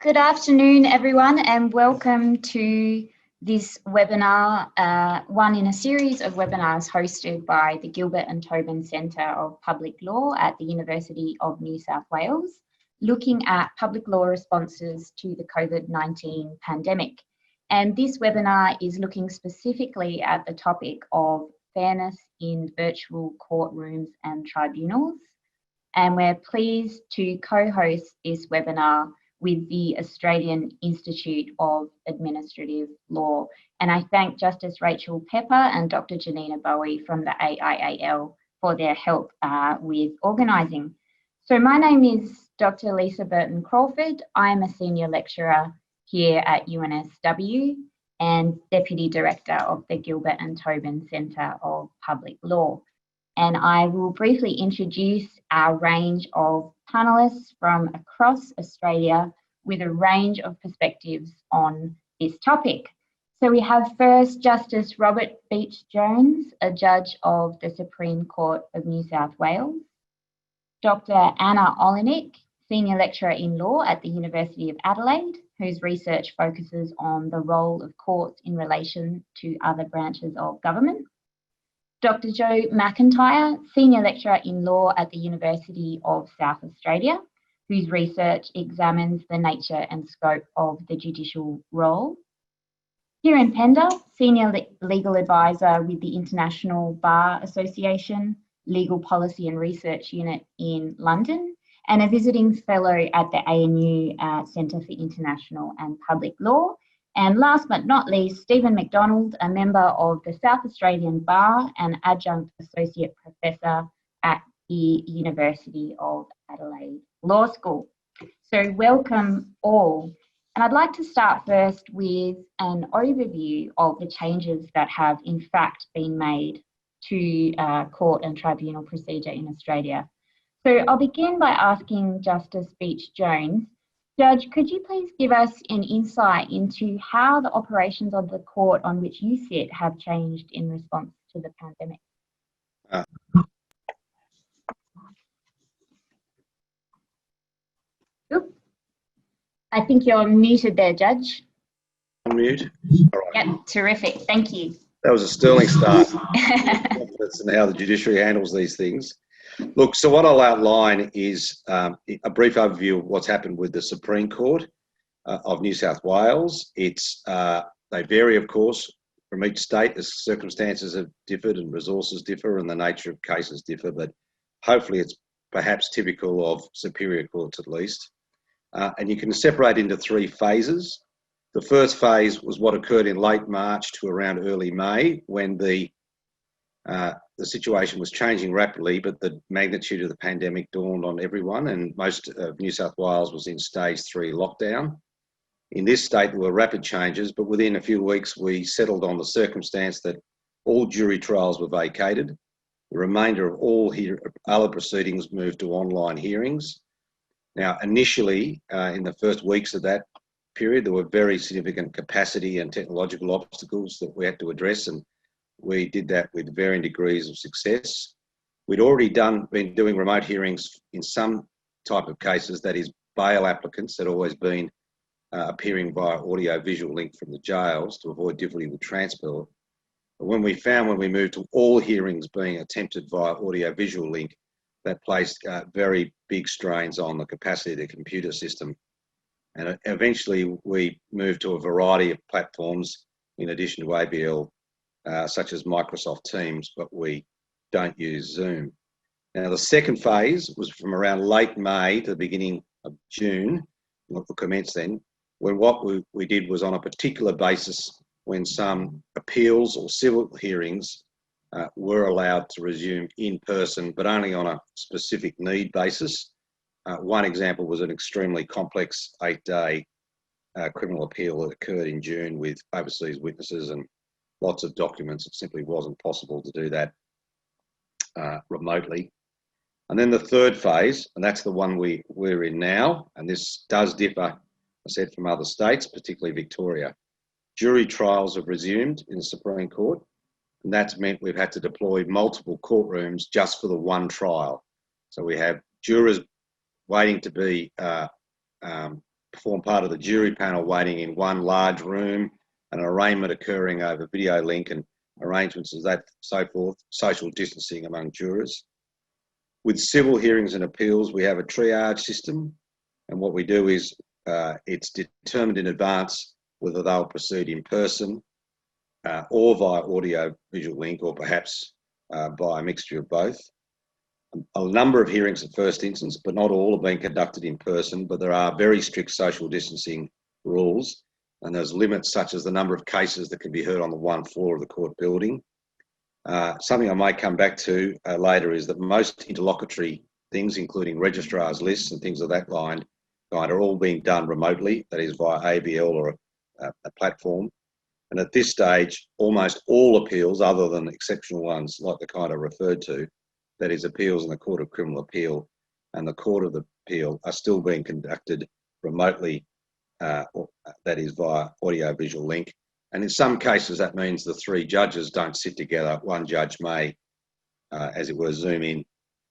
Good afternoon, everyone, and welcome to this webinar, one in a series of webinars hosted by the Gilbert and Tobin Centre of Public Law at the University of New South Wales, looking at public law responses to the COVID-19 pandemic. And this webinar is looking specifically at the topic of fairness in virtual courtrooms and tribunals. And we're pleased to co-host this webinar with the Australian Institute of Administrative Law. And I thank Justice Rachel Pepper and Dr. Janina Bowie from the AIAL for their help with organising. So my name is Dr. Lisa Burton Crawford. I'm a senior lecturer here at UNSW and Deputy Director of the Gilbert and Tobin Centre of Public Law. And I will briefly introduce our range of panellists from across Australia with a range of perspectives on this topic. So we have first Justice Robert Beech-Jones, a judge of the Supreme Court of New South Wales, Dr. Anna Olijnyk, Senior Lecturer in Law at the University of Adelaide, whose research focuses on the role of courts in relation to other branches of government, Dr. Jo McIntyre, Senior Lecturer in Law at the University of South Australia, whose research examines the nature and scope of the judicial role, Kieran Pender, Senior Legal Advisor with the International Bar Association, Legal Policy and Research Unit in London, and a visiting fellow at the ANU Centre for International and Public Law. And last but not least, Stephen McDonald, a member of the South Australian Bar and Adjunct Associate Professor at the University of Adelaide Law School. So welcome all. And I'd like to start first with an overview of the changes that have in fact been made to court and tribunal procedure in Australia. So I'll begin by asking Justice Beech-Jones, Judge, could you please give us an insight into how the operations of the court on which you sit have changed in response to the pandemic? Oop. I think you're muted there, Judge. Unmute. All right. Yep, terrific. Thank you. That was a sterling start. Confidence in how the judiciary handles these things. Look, so what I'll outline is a brief overview of what's happened with the Supreme Court of New South Wales. They vary, of course, from each state as circumstances have differed and resources differ and the nature of cases differ, but hopefully it's perhaps typical of superior courts at least. And you can separate into three phases. The first phase was what occurred in late March to around early May, when the situation was changing rapidly, but the magnitude of the pandemic dawned on everyone, and most of New South Wales was in stage 3 lockdown. In this state, there were rapid changes, but within a few weeks, we settled on the circumstance that all jury trials were vacated. The remainder of all other proceedings moved to online hearings. Now, initially, in the first weeks of that period, there were very significant capacity and technological obstacles that we had to address, and we did that with varying degrees of success. We'd already been doing remote hearings in some type of cases, that is bail applicants had always been appearing via audio-visual link from the jails to avoid difficulty with transport. But when we moved to all hearings being attempted via audio-visual link, that placed very big strains on the capacity of the computer system. And eventually we moved to a variety of platforms in addition to ABL, such as Microsoft Teams, but we don't use Zoom. Now, the second phase was from around late May to the beginning of June, what will commence then, when what we did was on a particular basis when some appeals or civil hearings were allowed to resume in person, but only on a specific need basis. One example was an extremely complex 8-day criminal appeal that occurred in June with overseas witnesses and lots of documents. It simply wasn't possible to do that remotely. And then the third phase, and that's the one we're in now, and this does differ, I said, from other states, particularly Victoria. Jury trials have resumed in the Supreme Court, and that's meant we've had to deploy multiple courtrooms just for the one trial. So we have jurors waiting to be form part of the jury panel waiting in one large room, and an arraignment occurring over video link and arrangements as that, so forth, social distancing among jurors. With civil hearings and appeals, we have a triage system, and what we do is it's determined in advance whether they'll proceed in person or via audio visual link, or perhaps by a mixture of both. A number of hearings at first instance, but not all, have been conducted in person, but there are very strict social distancing rules, and there's limits such as the number of cases that can be heard on the one floor of the court building. Something I might come back to later is that most interlocutory things, including registrars' lists and things of that kind, are all being done remotely, that is via ABL or a platform. And at this stage, almost all appeals, other than exceptional ones like the kind I referred to, that is appeals in the Court of Criminal Appeal and the Court of Appeal, are still being conducted remotely, that is via audio-visual link. And in some cases, that means the three judges don't sit together. One judge may, as it were, zoom in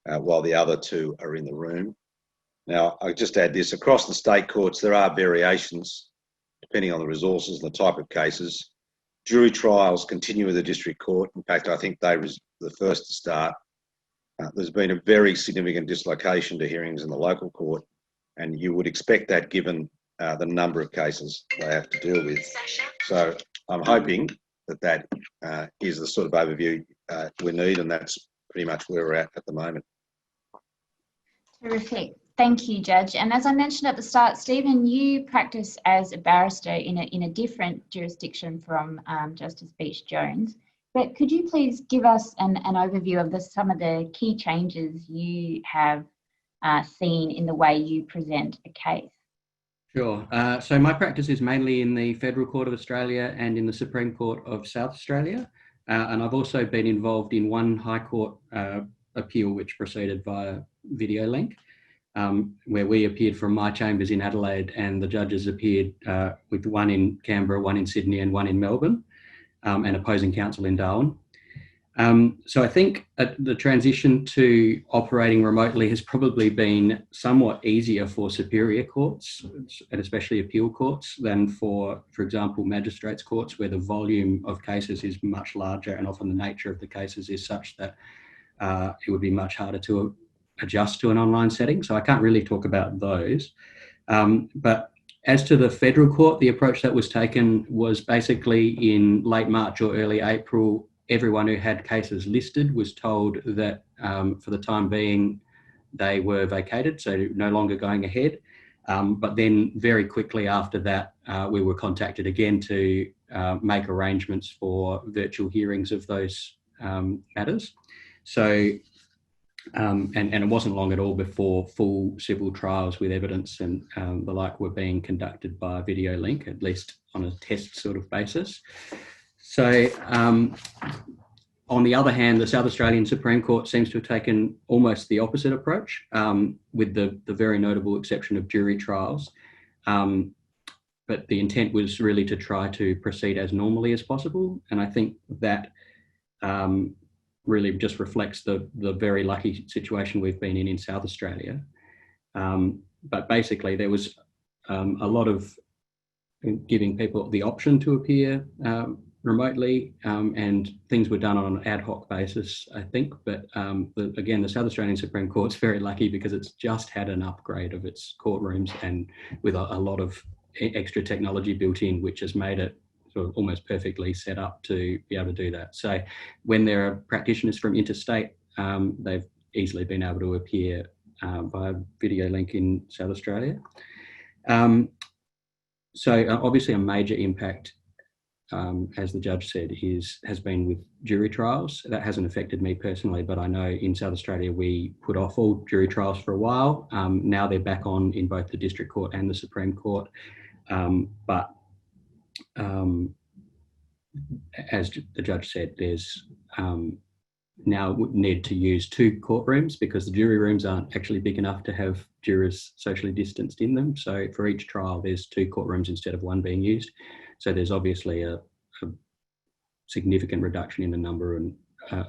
while the other two are in the room. Now, I'll just add this. Across the state courts, there are variations depending on the resources and the type of cases. Jury trials continue with the district court. In fact, I think they were the first to start. There's been a very significant dislocation to hearings in the local court, and you would expect that given the number of cases they have to deal with. So I'm hoping that is the sort of overview we need, and that's pretty much where we're at the moment. Terrific. Thank you, Judge. And as I mentioned at the start, Stephen, you practice as a barrister in a different jurisdiction from Justice Beech-Jones. But could you please give us an overview of some of the key changes you have seen in the way you present a case? Sure. So my practice is mainly in the Federal Court of Australia and in the Supreme Court of South Australia. And I've also been involved in one High Court appeal which proceeded via video link, where we appeared from my chambers in Adelaide, and the judges appeared with one in Canberra, one in Sydney and one in Melbourne, and opposing counsel in Darwin. So I think the transition to operating remotely has probably been somewhat easier for superior courts, and especially appeal courts, than for example, magistrates courts, where the volume of cases is much larger, and often the nature of the cases is such that it would be much harder to adjust to an online setting. So I can't really talk about those. But as to the federal court, the approach that was taken was basically in late March or early April, everyone who had cases listed was told that for the time being, they were vacated, so no longer going ahead. But then very quickly after that, we were contacted again to make arrangements for virtual hearings of those matters. So, and it wasn't long at all before full civil trials with evidence and the like were being conducted by video link, at least on a test sort of basis. So on the other hand, the South Australian Supreme Court seems to have taken almost the opposite approach, with the very notable exception of jury trials. But the intent was really to try to proceed as normally as possible. And I think that really just reflects the very lucky situation we've been in South Australia. But basically there was a lot of giving people the option to appear remotely, and things were done on an ad hoc basis, I think. But again, the South Australian Supreme Court's very lucky because it's just had an upgrade of its courtrooms, and with a lot of extra technology built in, which has made it sort of almost perfectly set up to be able to do that. So when there are practitioners from interstate, they've easily been able to appear via video link in South Australia. So obviously a major impact, as the judge said, has been with jury trials. That hasn't affected me personally, but I know in South Australia we put off all jury trials for a while. Now they're back on in both the District Court and the Supreme Court. But as the judge said, there's now need to use two courtrooms because the jury rooms aren't actually big enough to have jurors socially distanced in them. So for each trial, there's two courtrooms instead of one being used. So there's obviously a significant reduction in the number and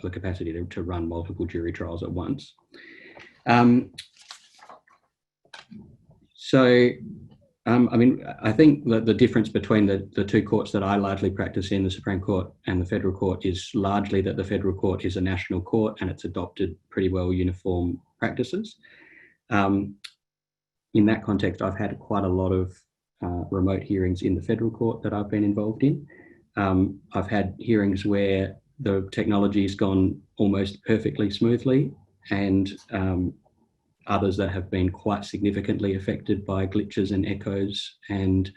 the capacity to run multiple jury trials at once. So I mean, I think that the difference between the two courts that I largely practice in, the Supreme Court and the Federal Court, is largely that the Federal Court is a national court and it's adopted pretty well uniform practices. In that context, I've had quite a lot of remote hearings in the Federal Court that I've been involved in. I've had hearings where the technology's gone almost perfectly smoothly, and others that have been quite significantly affected by glitches and echoes and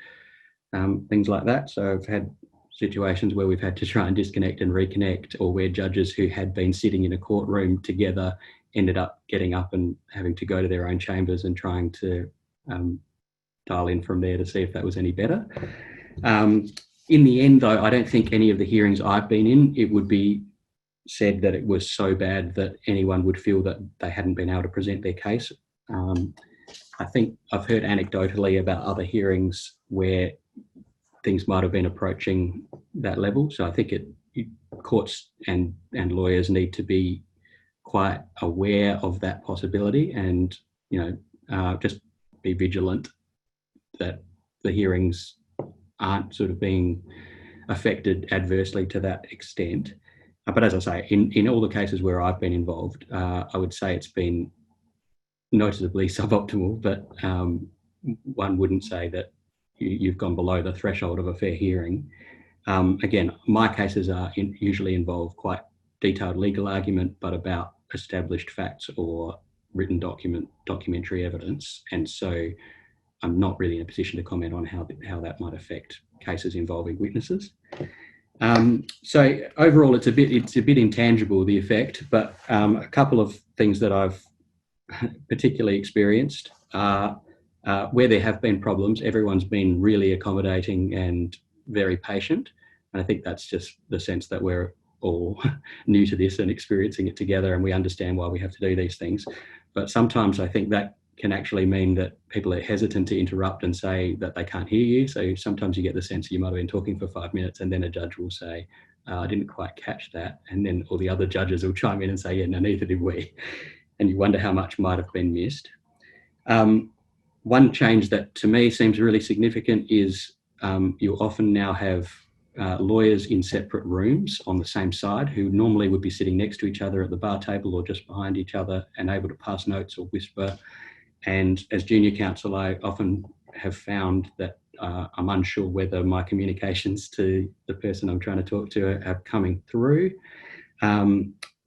things like that. So I've had situations where we've had to try and disconnect and reconnect, or where judges who had been sitting in a courtroom together ended up getting up and having to go to their own chambers and trying to dial in from there to see if that was any better. In the end, though, I don't think any of the hearings I've been in, it would be said that it was so bad that anyone would feel that they hadn't been able to present their case. I think I've heard anecdotally about other hearings where things might have been approaching that level. So I think courts and lawyers need to be quite aware of that possibility, and just be vigilant that the hearings aren't sort of being affected adversely to that extent. But as I say, in all the cases where I've been involved, I would say it's been noticeably suboptimal, but one wouldn't say that you've gone below the threshold of a fair hearing. Again, my cases usually involve quite detailed legal argument, but about established facts or written documentary evidence. And so I'm not really in a position to comment on how that might affect cases involving witnesses. So overall, it's a bit intangible, the effect, but a couple of things that I've particularly experienced are where there have been problems, everyone's been really accommodating and very patient. And I think that's just the sense that we're all new to this and experiencing it together, and we understand why we have to do these things. But sometimes I think that can actually mean that people are hesitant to interrupt and say that they can't hear you. So sometimes you get the sense you might have been talking for 5 minutes and then a judge will say, I didn't quite catch that. And then all the other judges will chime in and say, yeah, no, neither did we. And you wonder how much might have been missed. One change that to me seems really significant is you often now have lawyers in separate rooms on the same side who normally would be sitting next to each other at the bar table or just behind each other and able to pass notes or whisper. And as junior counsel, I often have found that I'm unsure whether my communications to the person I'm trying to talk to are coming through.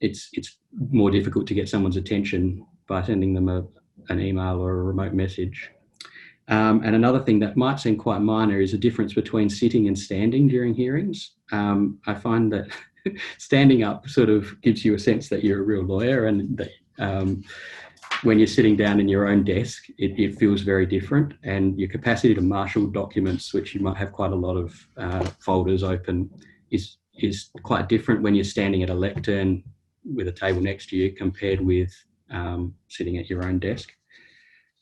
It's more difficult to get someone's attention by sending them an email or a remote message. And another thing that might seem quite minor is a difference between sitting and standing during hearings. I find that standing up sort of gives you a sense that you're a real lawyer, and that when you're sitting down in your own desk, it feels very different, and your capacity to marshal documents, which you might have quite a lot of folders open, is quite different when you're standing at a lectern with a table next to you compared with sitting at your own desk.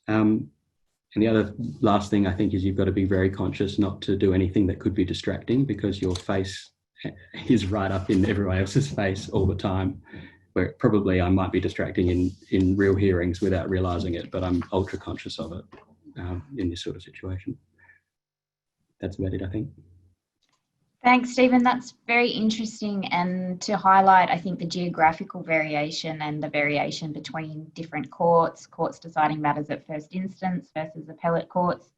And the other last thing I think is you've got to be very conscious not to do anything that could be distracting, because your face is right up in everyone else's face all the time, where probably I might be distracting in real hearings without realising it, but I'm ultra conscious of it in this sort of situation. That's about it, I think. Thanks, Stephen. That's very interesting, and to highlight, I think, the geographical variation and the variation between different courts deciding matters at first instance versus appellate courts.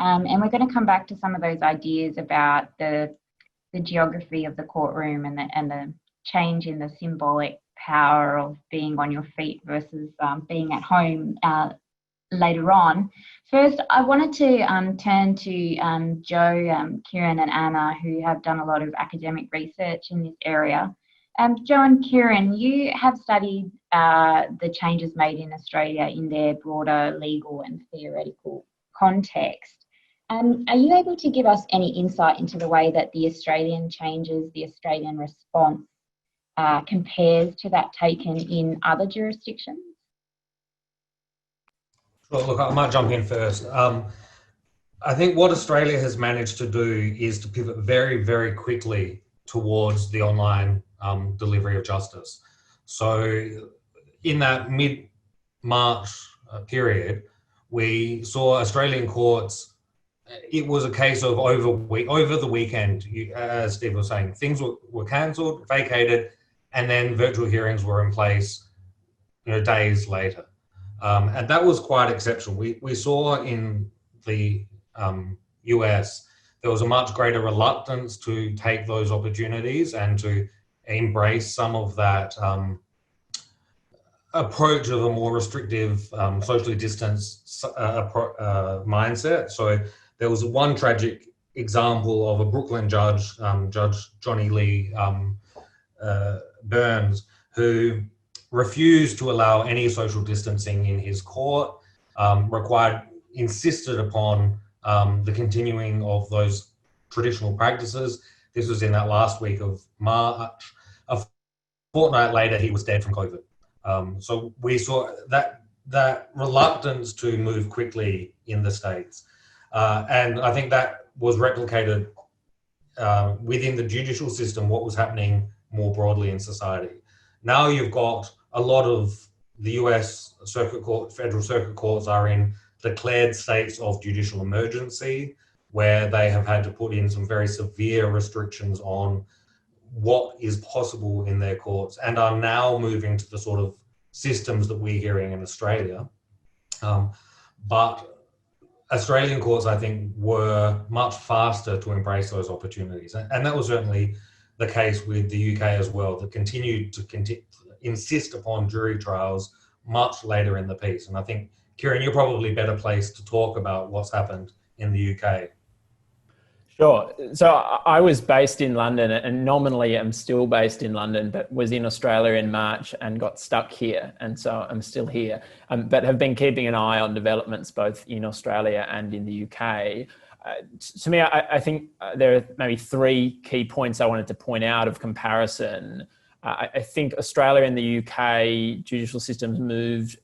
And we're going to come back to some of those ideas about the geography of the courtroom and the change in the symbolic power of being on your feet versus being at home later on. First, I wanted to turn to Joe, Kieran and Anna, who have done a lot of academic research in this area. Joe and Kieran, you have studied the changes made in Australia in their broader legal and theoretical context. Are you able to give us any insight into the way that the Australian changes, the Australian response, compares to that taken in other jurisdictions? Well, look, I might jump in first. I think what Australia has managed to do is to pivot very, very quickly towards the online delivery of justice. So in that mid-March period, we saw Australian courts it was a case of over the weekend, as Steve was saying, things were cancelled, vacated, and then virtual hearings were in place, days later. And that was quite exceptional. We saw in the US, there was a much greater reluctance to take those opportunities and to embrace some of that approach of a more restrictive, socially distanced mindset. So there was one tragic example of a Brooklyn judge, Judge Johnny Lee Burns, who refused to allow any social distancing in his court, insisted upon the continuing of those traditional practices. This was in that last week of March. A fortnight later, he was dead from COVID. So we saw that reluctance to move quickly in the States. And I think that was replicated within the judicial system, what was happening more broadly in society. Now you've got a lot of the US federal circuit courts are in declared states of judicial emergency, where they have had to put in some very severe restrictions on what is possible in their courts, and are now moving to the sort of systems that we're hearing in Australia. But Australian courts, I think, were much faster to embrace those opportunities. And that was certainly the case with the UK as well, that continued to insist upon jury trials much later in the piece. And I think, Kieran, you're probably better placed to talk about what's happened in the UK. Sure. So I was based in London, and nominally I'm still based in London, but was in Australia in March and got stuck here. And so I'm still here, but have been keeping an eye on developments both in Australia and in the UK. To me, I think there are maybe three key points I wanted to point out of comparison. I think Australia and the UK judicial systems moved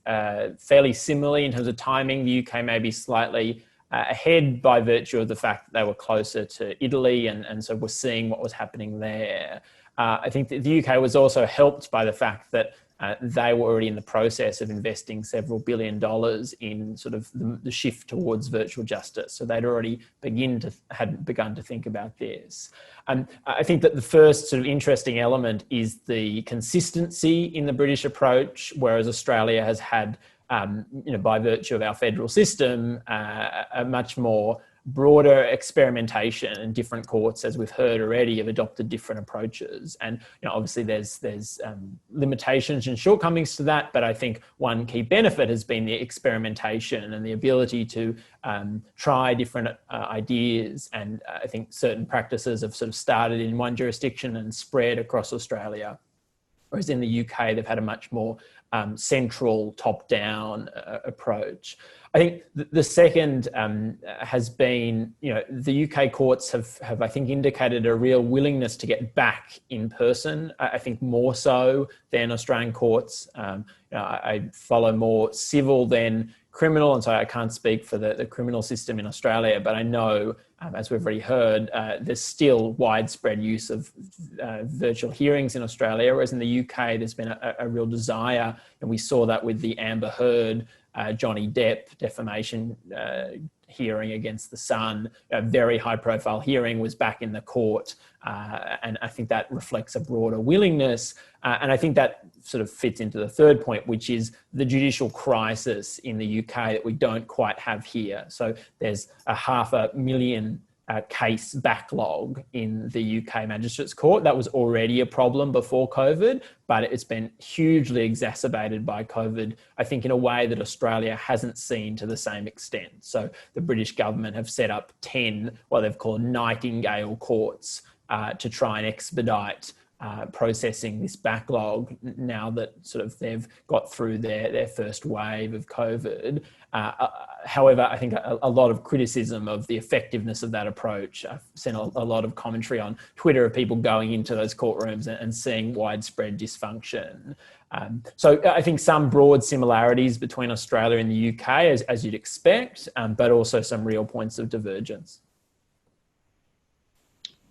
fairly similarly in terms of timing. The UK may be slightly ahead by virtue of the fact that they were closer to Italy, and so we're seeing what was happening there. I think that the UK was also helped by the fact that they were already in the process of investing several $1 billion in sort of the shift towards virtual justice. So they'd already had begun to think about this. I think that the first sort of interesting element is the consistency in the British approach, whereas Australia has had, by virtue of our federal system, a much more broader experimentation, and different courts, as we've heard already, have adopted different approaches. And obviously there's limitations and shortcomings to that, but I think one key benefit has been the experimentation and the ability to try different ideas. And I think certain practices have sort of started in one jurisdiction and spread across Australia, whereas in the UK they've had a much more central top-down approach. I think the second has been, the UK courts have, I think, indicated a real willingness to get back in person. I think more so than Australian courts. I follow more civil than criminal, and so I can't speak for the criminal system in Australia, but I know, as we've already heard, there's still widespread use of virtual hearings in Australia, whereas in the UK there's been a real desire, and we saw that with the Amber Heard Johnny Depp defamation hearing against The Sun. A very high profile hearing was back in the court, and I think that reflects a broader willingness, and I think that sort of fits into the third point, which is the judicial crisis in the UK that we don't quite have here. So there's a 500,000 case backlog in the UK Magistrates Court. That was already a problem before COVID, but it's been hugely exacerbated by COVID, I think, in a way that Australia hasn't seen to the same extent. So the British government have set up 10, what they've called Nightingale courts, to try and expedite processing this backlog now that sort of they've got through their first wave of COVID. However, I think a lot of criticism of the effectiveness of that approach. I've seen a lot of commentary on Twitter of people going into those courtrooms and seeing widespread dysfunction. So I think some broad similarities between Australia and the UK, as you'd expect, but also some real points of divergence.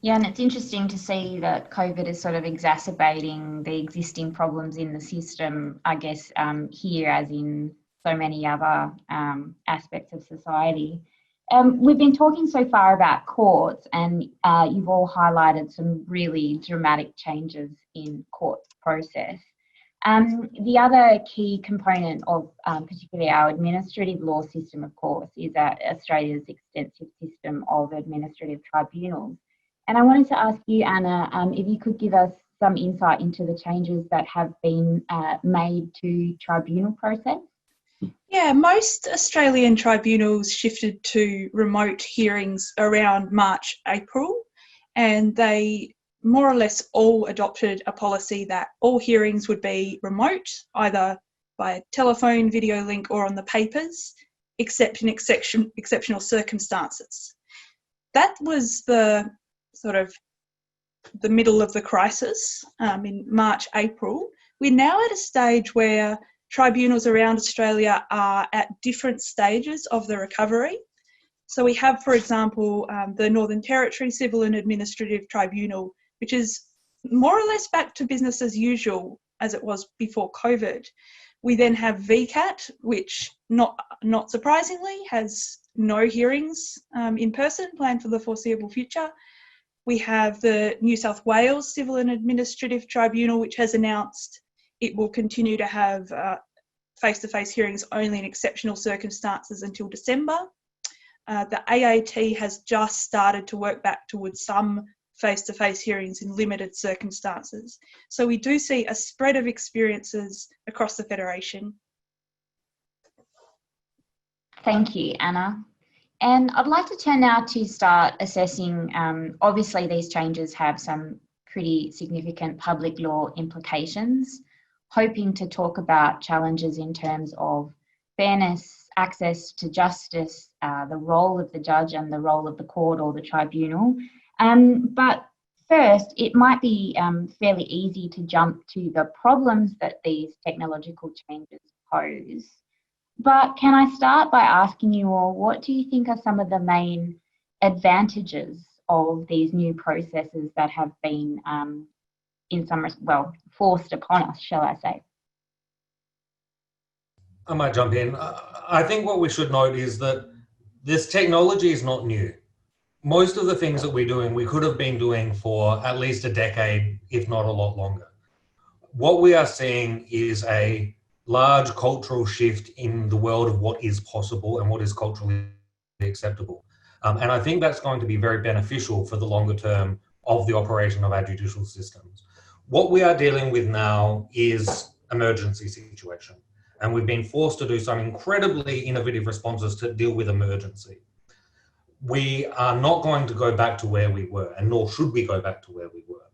Yeah, and it's interesting to see that COVID is sort of exacerbating the existing problems in the system, I guess, here as in so many other aspects of society. We've been talking so far about courts, and you've all highlighted some really dramatic changes in court process. The other key component of particularly our administrative law system, of course, is Australia's extensive system of administrative tribunals. And I wanted to ask you, Anna, if you could give us some insight into the changes that have been made to tribunal process. Yeah, most Australian tribunals shifted to remote hearings around March, April, and they more or less all adopted a policy that all hearings would be remote, either by telephone, video link, or on the papers, except in exceptional circumstances. That was the sort of the middle of the crisis in March, April. We're now at a stage where tribunals around Australia are at different stages of the recovery. So we have, for example, the Northern Territory Civil and Administrative Tribunal, which is more or less back to business as usual as it was before COVID. We then have VCAT, which not surprisingly has no hearings in person planned for the foreseeable future. We have the New South Wales Civil and Administrative Tribunal, which has announced it will continue to have face-to-face hearings only in exceptional circumstances until December. The AAT has just started to work back towards some face-to-face hearings in limited circumstances. So we do see a spread of experiences across the Federation. Thank you, Anna. And I'd like to turn now to start assessing, obviously these changes have some pretty significant public law implications, hoping to talk about challenges in terms of fairness, access to justice, the role of the judge and the role of the court or the tribunal. But first, it might be fairly easy to jump to the problems that these technological changes pose. But can I start by asking you all, what do you think are some of the main advantages of these new processes that have been, forced upon us, shall I say? I might jump in. I think what we should note is that this technology is not new. Most of the things that we're doing, we could have been doing for at least a decade, if not a lot longer. What we are seeing is a large cultural shift in the world of what is possible and what is culturally acceptable. And I think that's going to be very beneficial for the longer term of the operation of our judicial systems. What we are dealing with now is emergency situation. And we've been forced to do some incredibly innovative responses to deal with emergency. We are not going to go back to where we were, and nor should we go back to where we were.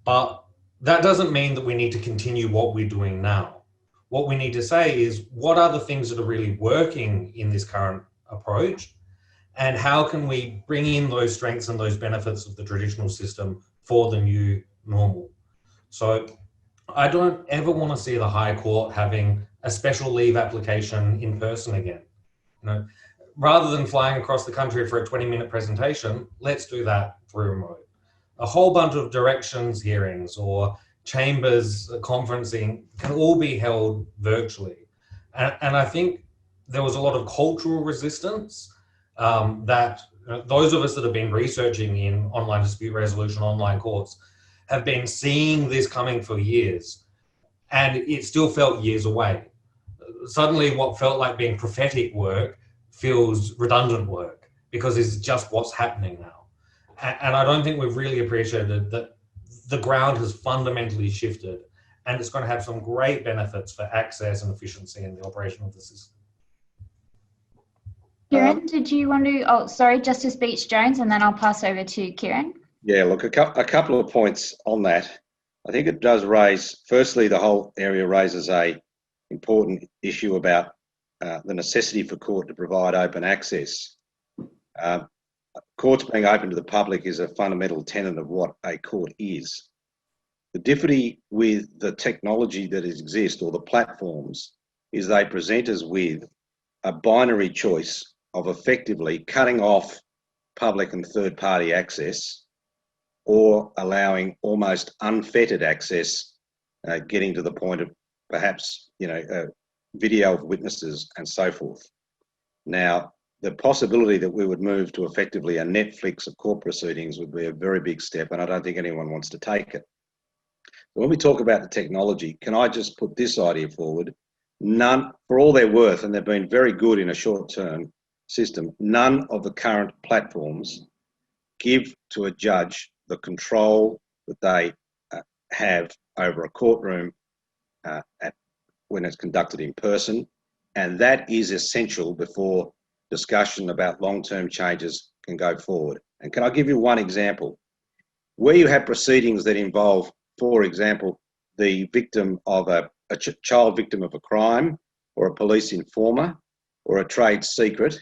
But that doesn't mean that we need to continue what we're doing now. What we need to say is, what are the things that are really working in this current approach? And how can we bring in those strengths and those benefits of the traditional system for the new normal? So I don't ever want to see the High Court having a special leave application in person again. You know, rather than flying across the country for a 20-minute presentation, let's do that through remote. A whole bunch of directions hearings or chambers conferencing can all be held virtually. And I think there was a lot of cultural resistance that those of us that have been researching in online dispute resolution, online courts, have been seeing this coming for years, and it still felt years away. Suddenly what felt like being prophetic work feels redundant work because it's just what's happening now. And I don't think we've really appreciated that the ground has fundamentally shifted, and it's going to have some great benefits for access and efficiency in the operation of the system. Kieran, did you want to, Justice Beech-Jones, and then I'll pass over to Kieran. Yeah, look, a couple of points on that. I think it does raise, firstly, the whole area raises a important issue about the necessity for court to provide open access. Courts being open to the public is a fundamental tenet of what a court is. The difficulty with the technology that exists, or the platforms, is they present us with a binary choice of effectively cutting off public and third-party access or allowing almost unfettered access, getting to the point of perhaps, video of witnesses and so forth. Now, the possibility that we would move to effectively a Netflix of court proceedings would be a very big step, and I don't think anyone wants to take it. When we talk about the technology, can I just put this idea forward? None, for all they're worth, and they've been very good in a short-term system, none of the current platforms give to a judge the control that they have over a courtroom when it's conducted in person, and that is essential before discussion about long-term changes can go forward. And can I give you one example? Where you have proceedings that involve, for example, the victim of a child victim of a crime, or a police informer, or a trade secret,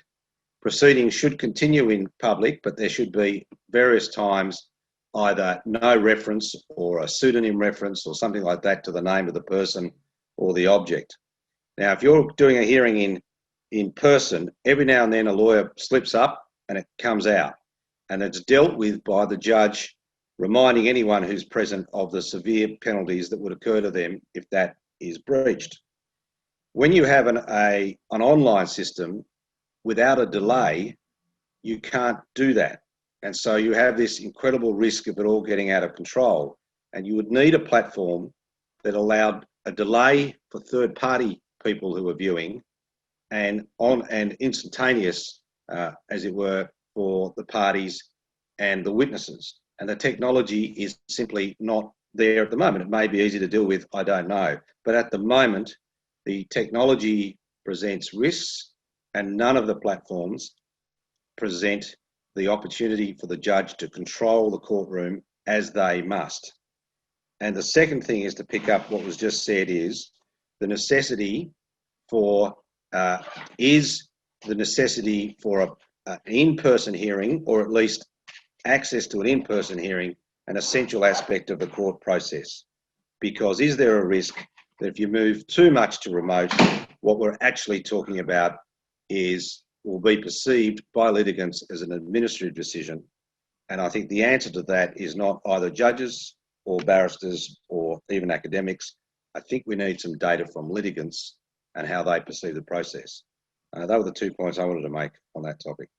proceedings should continue in public, but there should be various times either no reference or a pseudonym reference or something like that to the name of the person or the object. Now, if you're doing a hearing in person, every now and then a lawyer slips up and it comes out, and it's dealt with by the judge reminding anyone who's present of the severe penalties that would occur to them if that is breached. When you have an online system, without a delay, you can't do that. And so you have this incredible risk of it all getting out of control. And you would need a platform that allowed a delay for third-party people who are viewing and instantaneous, as it were, for the parties and the witnesses. And the technology is simply not there at the moment. It may be easy to deal with, I don't know. But at the moment, the technology presents risks, and none of the platforms present the opportunity for the judge to control the courtroom as they must. And the second thing is to pick up what was just said is the necessity for an in-person hearing, or at least access to an in-person hearing, an essential aspect of the court process. Because is there a risk that if you move too much to remote, what we're actually talking about will be perceived by litigants as an administrative decision? And I think the answer to that is not either judges or barristers or even academics. I think we need some data from litigants and how they perceive the process. They were the 2 points I wanted to make on that topic.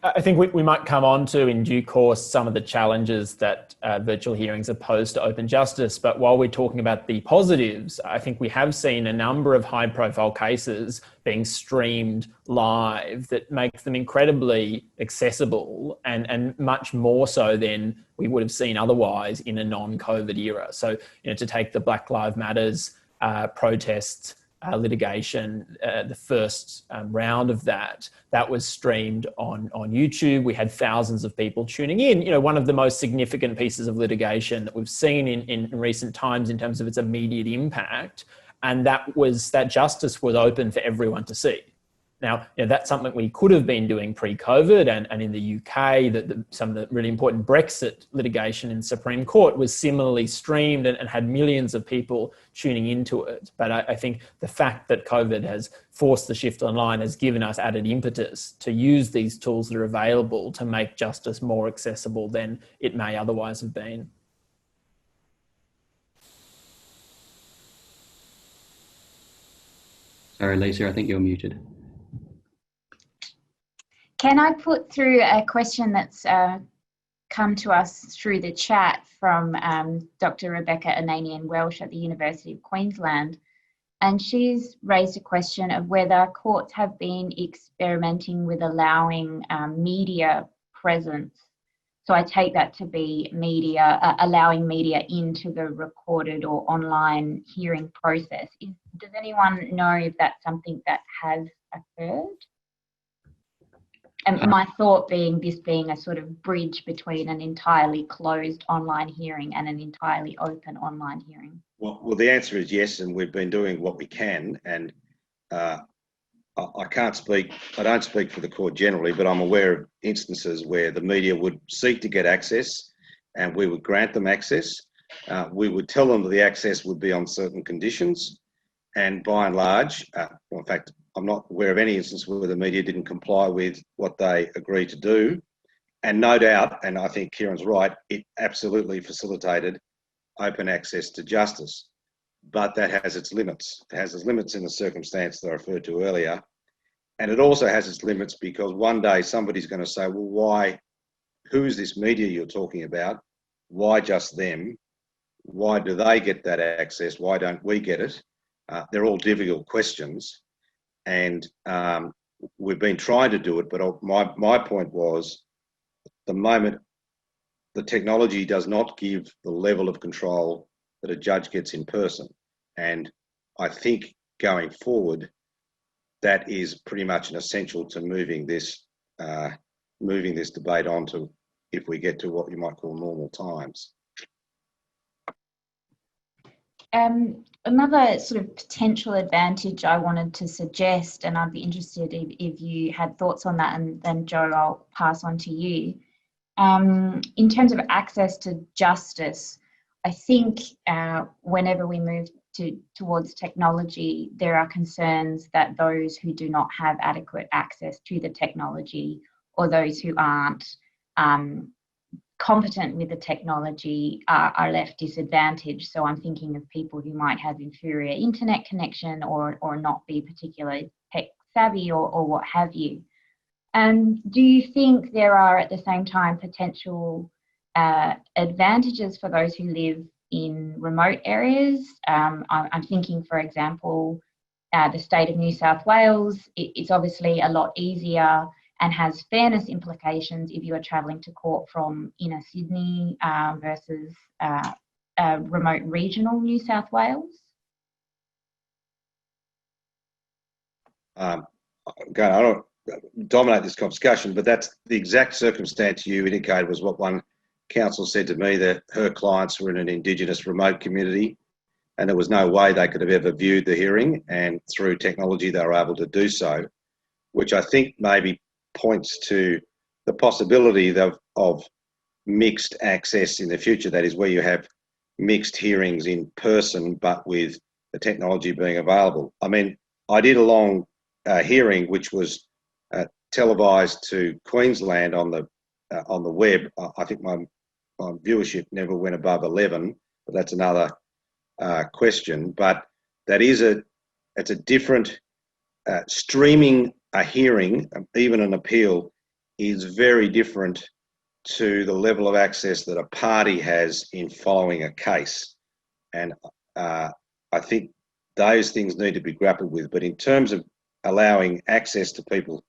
I think we might come on to, in due course, some of the challenges that virtual hearings are posed to open justice. But while we're talking about the positives, I think we have seen a number of high-profile cases being streamed live that makes them incredibly accessible and much more so than we would have seen otherwise in a non-COVID era. So, to take the Black Lives Matters protests, litigation, the first round of that was streamed on YouTube. We had thousands of people tuning in. One of the most significant pieces of litigation that we've seen in recent times in terms of its immediate impact, and that justice was open for everyone to see. Now, that's something we could have been doing pre-COVID, and in the UK, some of the really important Brexit litigation in Supreme Court was similarly streamed and had millions of people tuning into it. But I think the fact that COVID has forced the shift online has given us added impetus to use these tools that are available to make justice more accessible than it may otherwise have been. Sorry, Lisa, I think you're muted. Can I put through a question that's come to us through the chat from Dr. Rebecca Ananian-Welsh at the University of Queensland? And she's raised a question of whether courts have been experimenting with allowing media presence. So I take that to be allowing media into the recorded or online hearing process. Does anyone know if that's something that has occurred? And my thought being this being a sort of bridge between an entirely closed online hearing and an entirely open online hearing. Well, the answer is yes, and we've been doing what we can. And I don't speak for the court generally, but I'm aware of instances where the media would seek to get access and we would grant them access. We would tell them that the access would be on certain conditions. And by and large, in fact, I'm not aware of any instance where the media didn't comply with what they agreed to do. And no doubt, and I think Kieran's right, it absolutely facilitated open access to justice. But that has its limits. It has its limits in the circumstance that I referred to earlier. And it also has its limits, because one day somebody's going to say, well, who is this media you're talking about? Why just them? Why do they get that access? Why don't we get it? They're all difficult questions. And we've been trying to do it, but my point was, the moment the technology does not give the level of control that a judge gets in person. And I think going forward, that is pretty much an essential to moving this debate on to, if we get to what you might call normal times. Another sort of potential advantage I wanted to suggest, and I'd be interested if you had thoughts on that, and then Joe, I'll pass on to you. In terms of access to justice, I think whenever we move towards technology, there are concerns that those who do not have adequate access to the technology, or those who aren't competent with the technology, are left disadvantaged. So I'm thinking of people who might have inferior internet connection, or not be particularly tech savvy, or what have you. Do you think there are at the same time potential advantages for those who live in remote areas? I'm thinking, for example, the state of New South Wales. It's obviously a lot easier and has fairness implications if you are travelling to court from inner Sydney versus remote regional New South Wales. I don't dominate this discussion, but that's the exact circumstance you indicated, was what one counsel said to me, that her clients were in an Indigenous remote community and there was no way they could have ever viewed the hearing, and through technology they were able to do so, which I think maybe points to the possibility of mixed access in the future. That is, where you have mixed hearings in person but with the technology being available. I mean, I did a long hearing which was televised to Queensland on the web. I think my viewership never went above 11, but that's another question. But that is it's a different streaming a hearing, even an appeal, is very different to the level of access that a party has in following a case. And I think those things need to be grappled with. But in terms of allowing access to people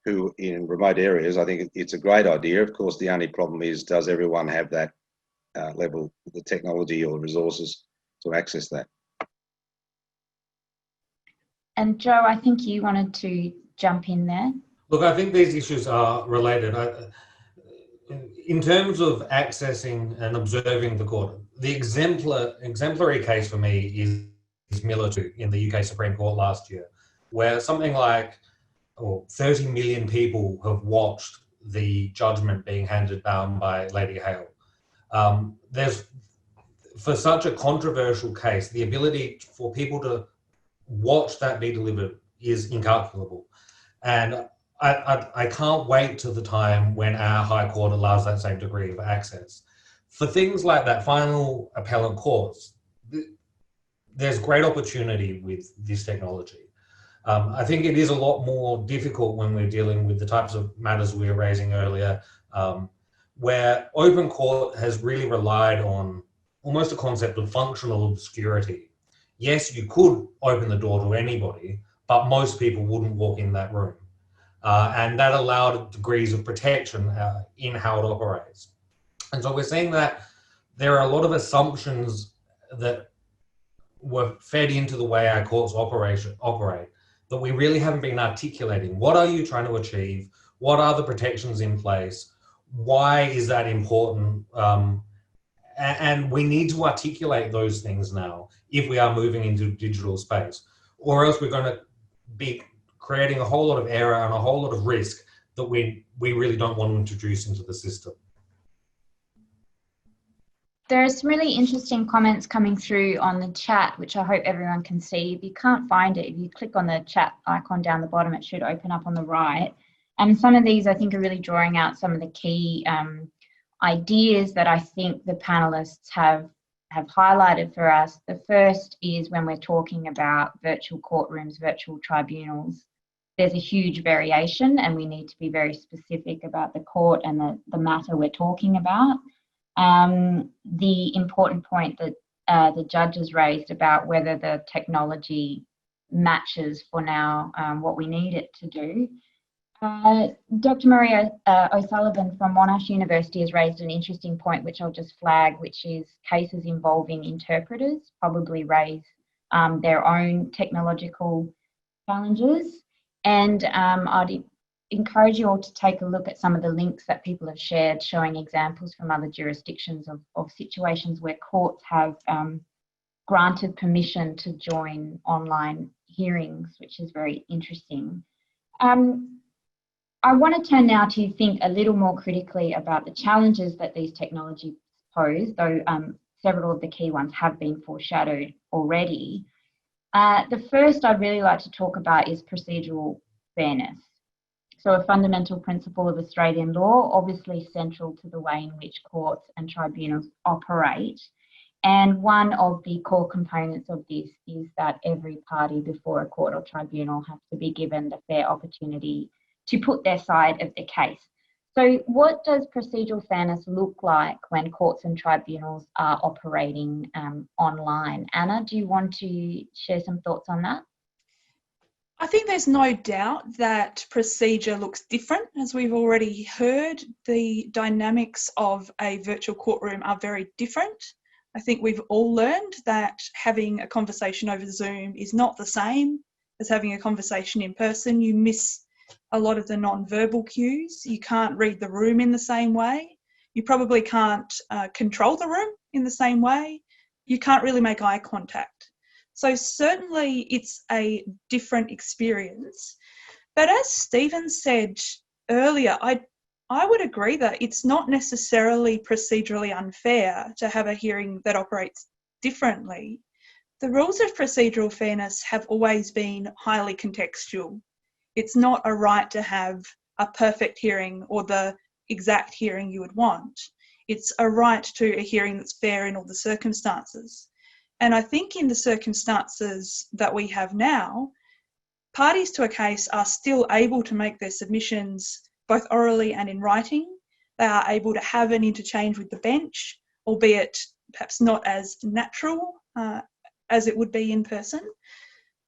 who in remote areas, I think it's a great idea. Of course, the only problem is, does everyone have that level of the technology or resources to access that? And Joe, I think you wanted to jump in there. Look, I think these issues are related. In terms of accessing and observing the court, the exemplary case for me is Miller 2 in the UK Supreme Court last year, where something like 30 million people have watched the judgment being handed down by Lady Hale. For such a controversial case, the ability for people to watch that be delivered is incalculable. And I can't wait till the time when our High Court allows that same degree of access. For things like that final appellate courts, there's great opportunity with this technology. I think it is a lot more difficult when we're dealing with the types of matters we were raising earlier, where open court has really relied on almost a concept of functional obscurity. Yes, you could open the door to anybody, but most people wouldn't walk in that room. And that allowed degrees of protection in how it operates. And so we're seeing that there are a lot of assumptions that were fed into the way our courts operate that we really haven't been articulating. What are you trying to achieve? What are the protections in place? Why is that important? And we need to articulate those things now if we are moving into digital space, or else we're going to be creating a whole lot of error and a whole lot of risk that we really don't want to introduce into the system. There are some really interesting comments coming through on the chat, which I hope everyone can see. If you can't find it, if you click on the chat icon down the bottom, it should open up on the right. And some of these, I think, are really drawing out some of the key ideas that I think the panelists have highlighted for us. The first is when we're talking about virtual courtrooms, virtual tribunals. there's a huge variation, and we need to be very specific about the court and the matter we're talking about. The important point that the judges raised about whether the technology matches for now what we need it to do. Dr. Maria O'Sullivan from Monash University has raised an interesting point, which I'll just flag, which is cases involving interpreters probably raise their own technological challenges. And I'd encourage you all to take a look at some of the links that people have shared showing examples from other jurisdictions of situations where courts have granted permission to join online hearings, which is very interesting. I want to turn now to think a little more critically about the challenges that these technologies pose, though several of the key ones have been foreshadowed already. The first I'd really like to talk about is procedural fairness. So a fundamental principle of Australian law, obviously central to the way in which courts and tribunals operate. And one of the core components of this is that every party before a court or tribunal has to be given the fair opportunity to put their side of the case. So what does procedural fairness look like when courts and tribunals are operating online? Anna, do you want to share some thoughts on that? I think there's no doubt that procedure looks different. As we've already heard, the dynamics of a virtual courtroom are very different. I think we've all learned that having a conversation over Zoom is not the same as having a conversation in person. You miss a lot of the non-verbal cues. You can't read the room in the same way. You probably can't control the room in the same way. You can't really make eye contact. So certainly it's a different experience. But as Stephen said earlier, I would agree that it's not necessarily procedurally unfair to have a hearing that operates differently. The rules of procedural fairness have always been highly contextual. It's not a right to have a perfect hearing or the exact hearing you would want. It's a right to a hearing that's fair in all the circumstances. And I think in the circumstances that we have now, parties to a case are still able to make their submissions both orally and in writing. They are able to have an interchange with the bench, albeit perhaps not as natural as it would be in person.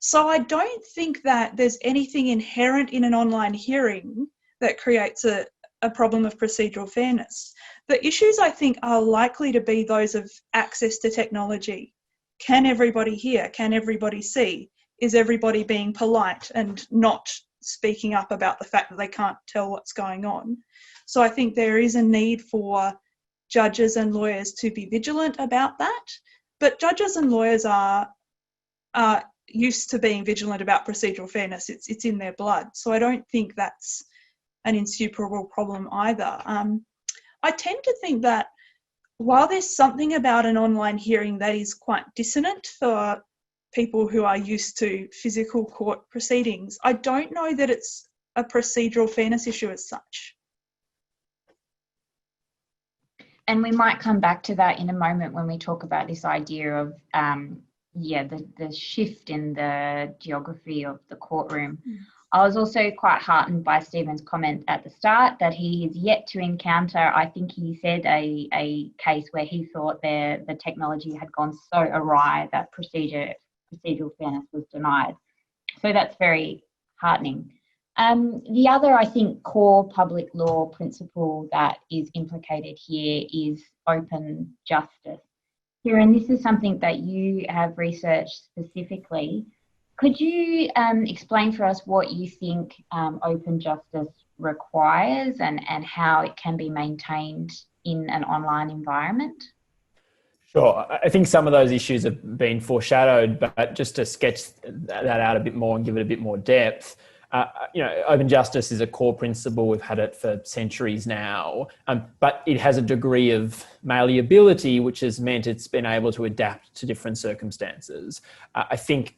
So I don't think that there's anything inherent in an online hearing that creates a problem of procedural fairness. The issues, I think, are likely to be those of access to technology. Can everybody hear? Can everybody see? Is everybody being polite and not speaking up about the fact that they can't tell what's going on? So I think there is a need for judges and lawyers to be vigilant about that. But judges and lawyers are used to being vigilant about procedural fairness. It's in their blood. So I don't think that's an insuperable problem either. I tend to think that while there's something about an online hearing that is quite dissonant for people who are used to physical court proceedings, I don't know that it's a procedural fairness issue as such. And we might come back to that in a moment when we talk about this idea of the shift in the geography of the courtroom. I was also quite heartened by Stephen's comment at the start that he is yet to encounter, I think he said, a case where he thought the technology had gone so awry that procedural fairness was denied. So that's very heartening. The other, I think, core public law principle that is implicated here is open justice. Kieran, this is something that you have researched specifically. Could you explain for us what you think open justice requires and how it can be maintained in an online environment? Sure. I think some of those issues have been foreshadowed, but just to sketch that out a bit more and give it a bit more depth, open justice is a core principle. We've had it for centuries now, but it has a degree of malleability, which has meant it's been able to adapt to different circumstances. I think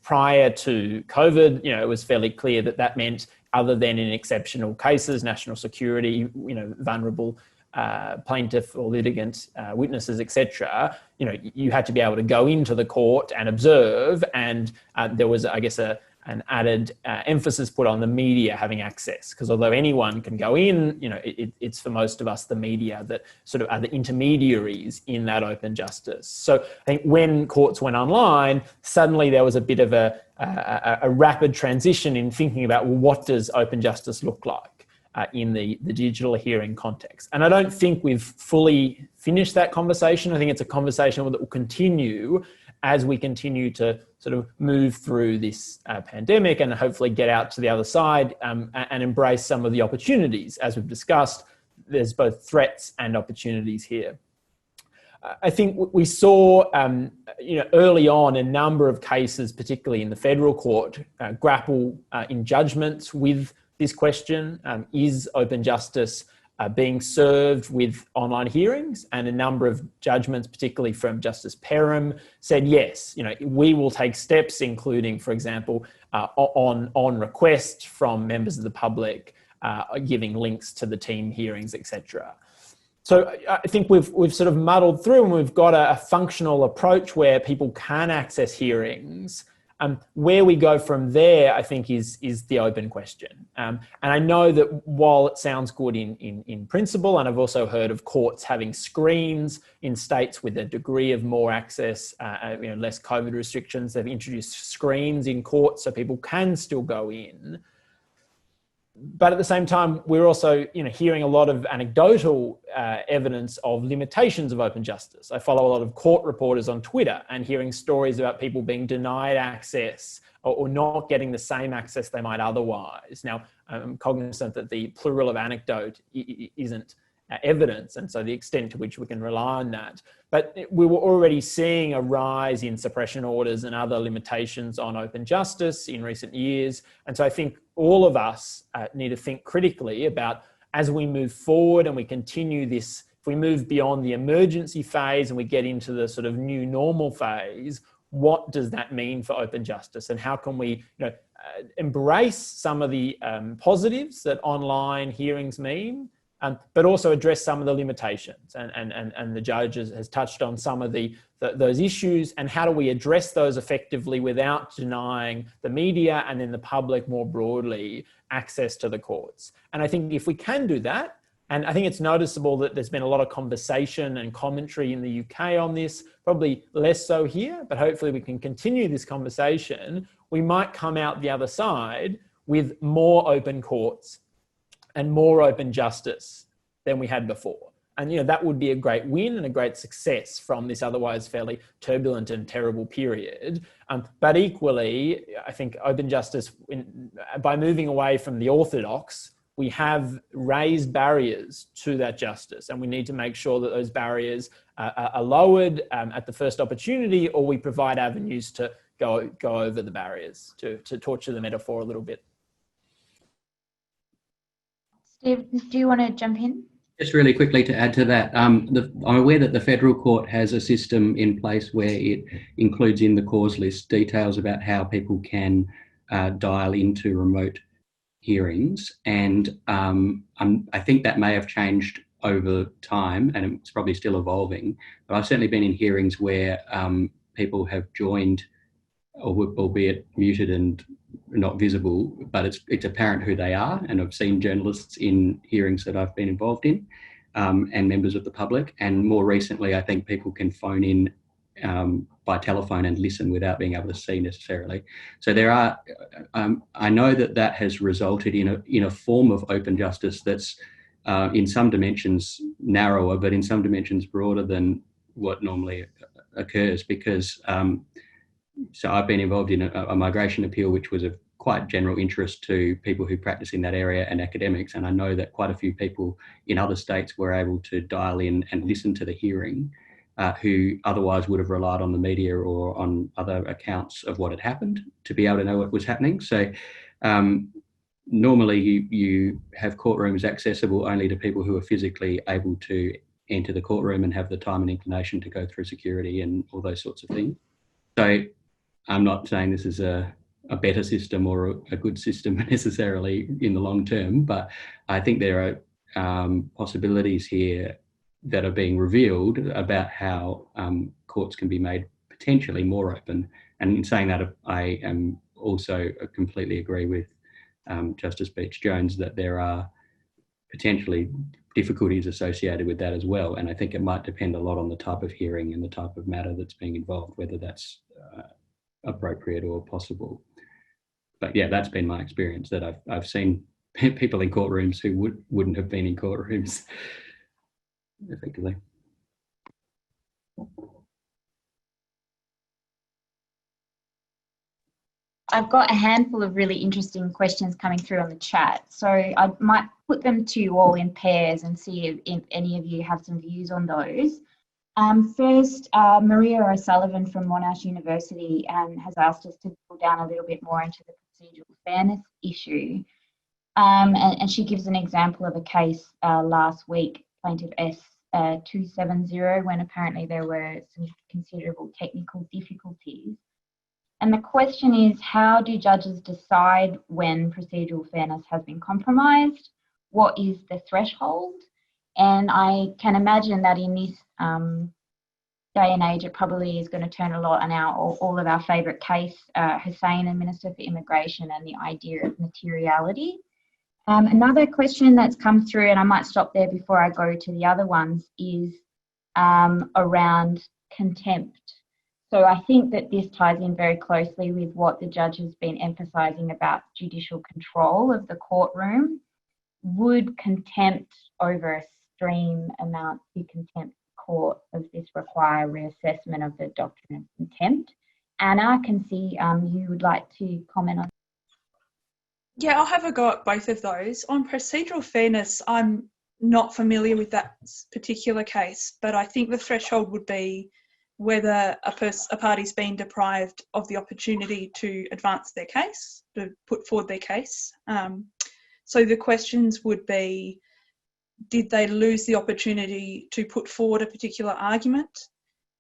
prior to COVID, it was fairly clear that meant, other than in exceptional cases, national security, vulnerable plaintiff or litigant, witnesses, etc., you had to be able to go into the court and observe, and there was, I guess, a an added emphasis put on the media having access, because although anyone can go in, it's for most of us the media that sort of are the intermediaries in that open justice. So I think when courts went online, suddenly there was a bit of a rapid transition in thinking about, well, what does open justice look like in the digital hearing context? And I don't think we've fully finished that conversation. I think it's a conversation that will continue as we continue to sort of move through this pandemic and hopefully get out to the other side and embrace some of the opportunities. As we've discussed, there's both threats and opportunities here. I think we saw, early on a number of cases, particularly in the federal court, grapple in judgments with this question. Is open justice being served with online hearings? And a number of judgments, particularly from Justice Perham, said yes, we will take steps, including, for example, on request from members of the public, giving links to the team hearings, etc. So I think we've sort of muddled through, and we've got a functional approach where people can access hearings. Where we go from there, I think, is the open question. And I know that while it sounds good in principle, and I've also heard of courts having screens in states with a degree of more access, less COVID restrictions, they've introduced screens in courts so people can still go in. But at the same time, we're also, hearing a lot of anecdotal evidence of limitations of open justice. I follow a lot of court reporters on Twitter and hearing stories about people being denied access or not getting the same access they might otherwise. Now, I'm cognizant that the plural of anecdote isn't evidence, and so the extent to which we can rely on that. But we were already seeing a rise in suppression orders and other limitations on open justice in recent years. And so I think all of us need to think critically about, as we move forward and we continue this, if we move beyond the emergency phase and we get into the sort of new normal phase, what does that mean for open justice? And how can we embrace some of the positives that online hearings mean, but also address some of the limitations, and the judge has touched on some of those issues, and how do we address those effectively without denying the media and then the public more broadly access to the courts. And I think if we can do that, and I think it's noticeable that there's been a lot of conversation and commentary in the UK on this, probably less so here, but hopefully we can continue this conversation, we might come out the other side with more open courts and more open justice than we had before. And that would be a great win and a great success from this otherwise fairly turbulent and terrible period. But equally, I think open justice, by moving away from the orthodox, we have raised barriers to that justice, and we need to make sure that those barriers are lowered at the first opportunity, or we provide avenues to go over the barriers, to torture the metaphor a little bit. Steve, do you want to jump in? Just really quickly to add to that, I'm aware that the federal court has a system in place where it includes in the cause list details about how people can dial into remote hearings, and I think that may have changed over time, and it's probably still evolving. But I've certainly been in hearings where people have joined, albeit muted and not visible, but it's apparent who they are. And I've seen journalists in hearings that I've been involved in, and members of the public. And more recently, I think people can phone in by telephone and listen without being able to see necessarily. So there are, I know that has resulted in a form of open justice that's in some dimensions narrower, but in some dimensions broader than what normally occurs, because so I've been involved in a migration appeal, which was of quite general interest to people who practice in that area and academics. And I know that quite a few people in other states were able to dial in and listen to the hearing, who otherwise would have relied on the media or on other accounts of what had happened to be able to know what was happening. So normally you have courtrooms accessible only to people who are physically able to enter the courtroom and have the time and inclination to go through security and all those sorts of things. So I'm not saying this is a better system or a good system necessarily in the long term, but I think there are possibilities here that are being revealed about how courts can be made potentially more open. And in saying that, I am also completely agree with Justice Beech-Jones that there are potentially difficulties associated with that as well. And I think it might depend a lot on the type of hearing and the type of matter that's being involved, whether that's appropriate or possible. But yeah, that's been my experience, that I've seen people in courtrooms who wouldn't have been in courtrooms effectively. I've got a handful of really interesting questions coming through on the chat, so I might put them to you all in pairs and see if any of you have some views on those. First, Maria O'Sullivan from Monash University has asked us to drill down a little bit more into the procedural fairness issue. And she gives an example of a case last week, plaintiff S270, when apparently there were some considerable technical difficulties. And the question is, how do judges decide when procedural fairness has been compromised? What is the threshold? And I can imagine that in this day and age, it probably is going to turn a lot on all of our favourite case, Hussain and Minister for Immigration, and the idea of materiality. Another question that's come through, and I might stop there before I go to the other ones, is around contempt. So I think that this ties in very closely with what the judge has been emphasising about judicial control of the courtroom. Would contempt over a extreme amount to contempt court? Does this require reassessment of the doctrine of contempt? Anna, I can see you would like to comment on. Yeah, I'll have a go at both of those. On procedural fairness, I'm not familiar with that particular case, but I think the threshold would be whether a party's been deprived of the opportunity to advance their case, to put forward their case. So the questions would be, did they lose the opportunity to put forward a particular argument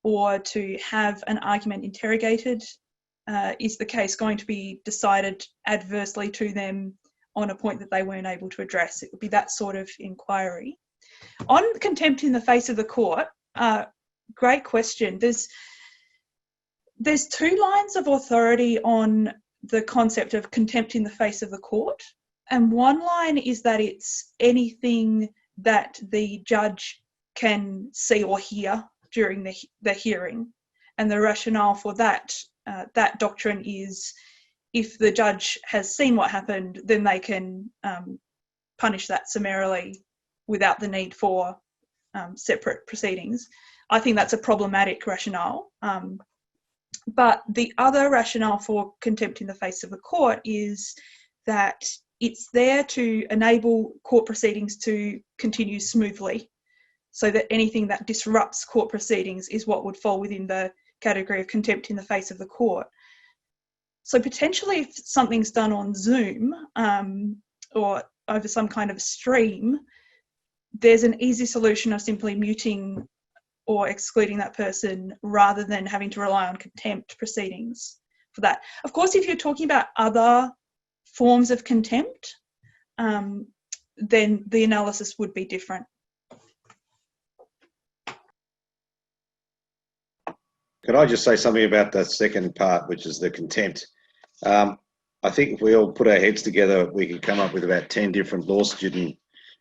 or to have an argument interrogated? Is the case going to be decided adversely to them on a point that they weren't able to address? It would be that sort of inquiry. On contempt in the face of the court, great question. There's two lines of authority on the concept of contempt in the face of the court. And one line is that it's anything that the judge can see or hear during the hearing. And the rationale for that doctrine is, if the judge has seen what happened, then they can punish that summarily without the need for separate proceedings. I think that's a problematic rationale. But the other rationale for contempt in the face of the court is that it's there to enable court proceedings to continue smoothly, so that anything that disrupts court proceedings is what would fall within the category of contempt in the face of the court. So potentially, if something's done on Zoom or over some kind of stream, there's an easy solution of simply muting or excluding that person rather than having to rely on contempt proceedings for that. Of course, if you're talking about other forms of contempt, then the analysis would be different. Could I just say something about the second part, which is the contempt? I think if we all put our heads together, we could come up with about 10 different law student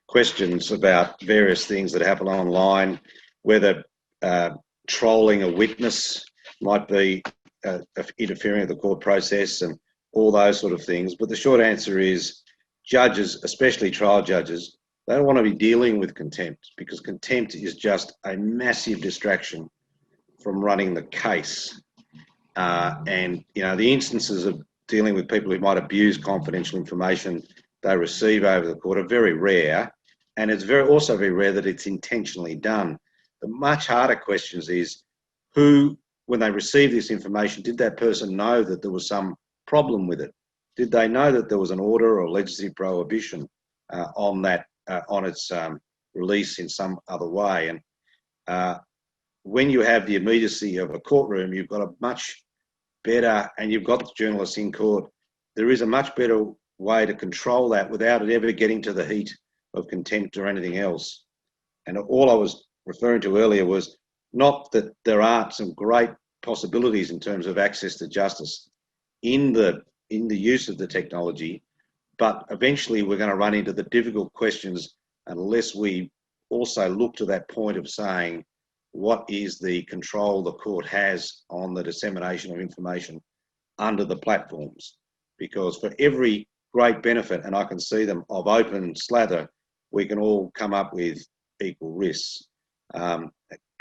questions about various things that happen online, whether trolling a witness might be interfering with the court process and all those sort of things. But the short answer is judges, especially trial judges, they don't want to be dealing with contempt, because contempt is just a massive distraction from running the case. And, you know, the instances of dealing with people who might abuse confidential information they receive over the court are very rare. And it's also very rare that it's intentionally done. The much harder questions is who, when they receive this information, did that person know that there was some problem with it? Did they know that there was an order or legislative prohibition on that, on its release in some other way? And when you have the immediacy of a courtroom, you've got a much better, and you've got the journalists in court, there is a much better way to control that without it ever getting to the heat of contempt or anything else. And all I was referring to earlier was not that there aren't some great possibilities in terms of access to justice in the in the use of the technology, but eventually we're going to run into the difficult questions unless we also look to that point of saying, what is the control the court has on the dissemination of information under the platforms? Because for every great benefit, and I can see them, of open slather, we can all come up with equal risks.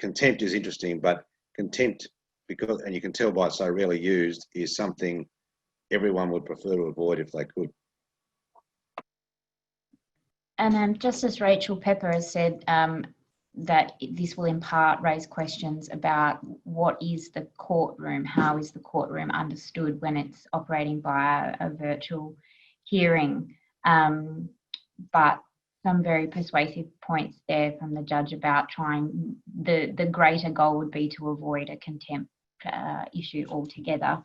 Contempt is interesting, but contempt, because, and you can tell by it's so rarely used, is something everyone would prefer to avoid if they could. And Justice Rachel Pepper has said that this will in part raise questions about what is the courtroom, how is the courtroom understood when it's operating by a virtual hearing. But some very persuasive points there from the judge about trying, the greater goal would be to avoid a contempt issue altogether.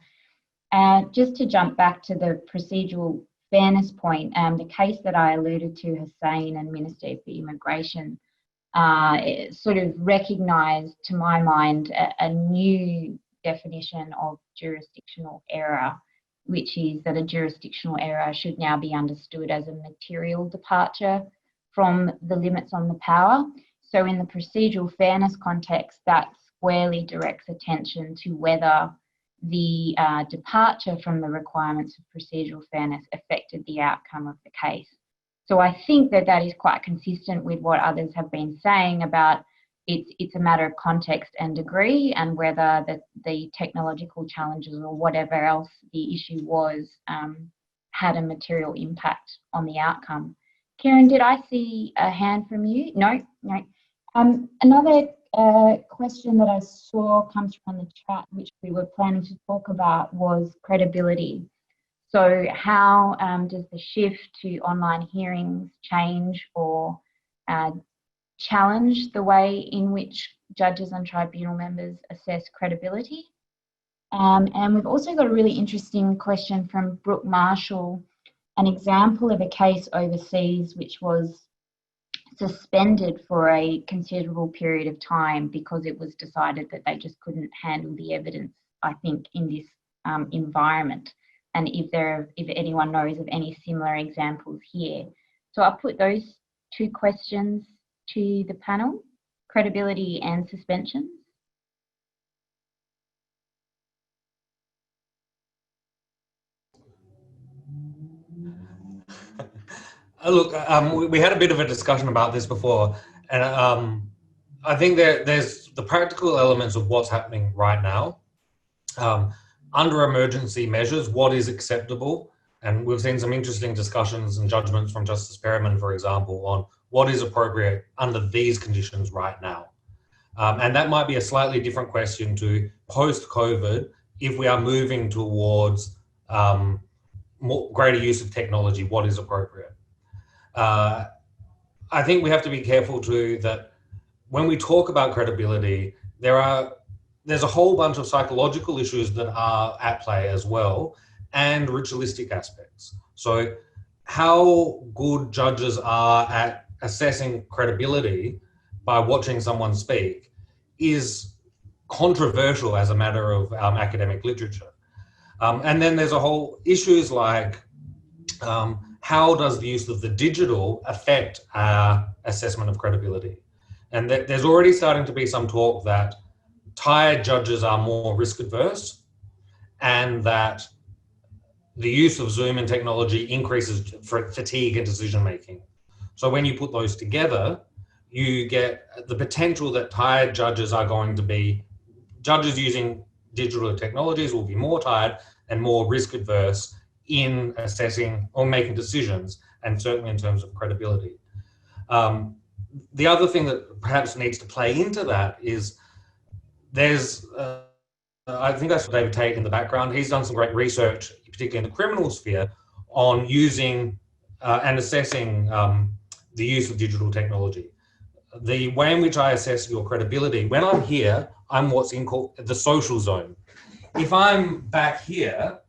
Just to jump back to the procedural fairness point, the case that I alluded to, Hussain and Minister for Immigration, sort of recognised, to my mind, a new definition of jurisdictional error, which is that a jurisdictional error should now be understood as a material departure from the limits on the power. So in the procedural fairness context, that squarely directs attention to whether the departure from the requirements of procedural fairness affected the outcome of the case. So I think that that is quite consistent with what others have been saying about it's a matter of context and degree, and whether the technological challenges or whatever else the issue was had a material impact on the outcome. Kieran, did I see a hand from you? No. Another question that I saw comes from the chat, which we were planning to talk about, was credibility. So how does the shift to online hearings change or challenge the way in which judges and tribunal members assess credibility? And we've also got a really interesting question from Brooke Marshall, an example of a case overseas which was suspended for a considerable period of time because it was decided that they just couldn't handle the evidence, I think, in this environment. And if anyone knows of any similar examples here. So I'll put those two questions to the panel, credibility and suspension. Look, we had a bit of a discussion about this before, and I think there's the practical elements of what's happening right now. Under emergency measures, what is acceptable? And we've seen some interesting discussions and judgments from Justice Perriman, for example, on what is appropriate under these conditions right now. And that might be a slightly different question to post-COVID, if we are moving towards greater use of technology, what is appropriate? I think we have to be careful too that when we talk about credibility, there's a whole bunch of psychological issues that are at play as well, and ritualistic aspects. So how good judges are at assessing credibility by watching someone speak is controversial as a matter of academic literature. And then there's a whole issues like how does the use of the digital affect our assessment of credibility? And there's already starting to be some talk that tired judges are more risk adverse, and that the use of Zoom and technology increases fatigue and decision making. So when you put those together, you get the potential that tired judges are going to be, judges using digital technologies will be more tired and more risk adverse in assessing or making decisions, and certainly in terms of credibility. The other thing that perhaps needs to play into that is there's, I think that's David Tate in the background. He's done some great research, particularly in the criminal sphere, on using and assessing the use of digital technology. The way in which I assess your credibility, when I'm here, I'm what's called the social zone. If I'm back here,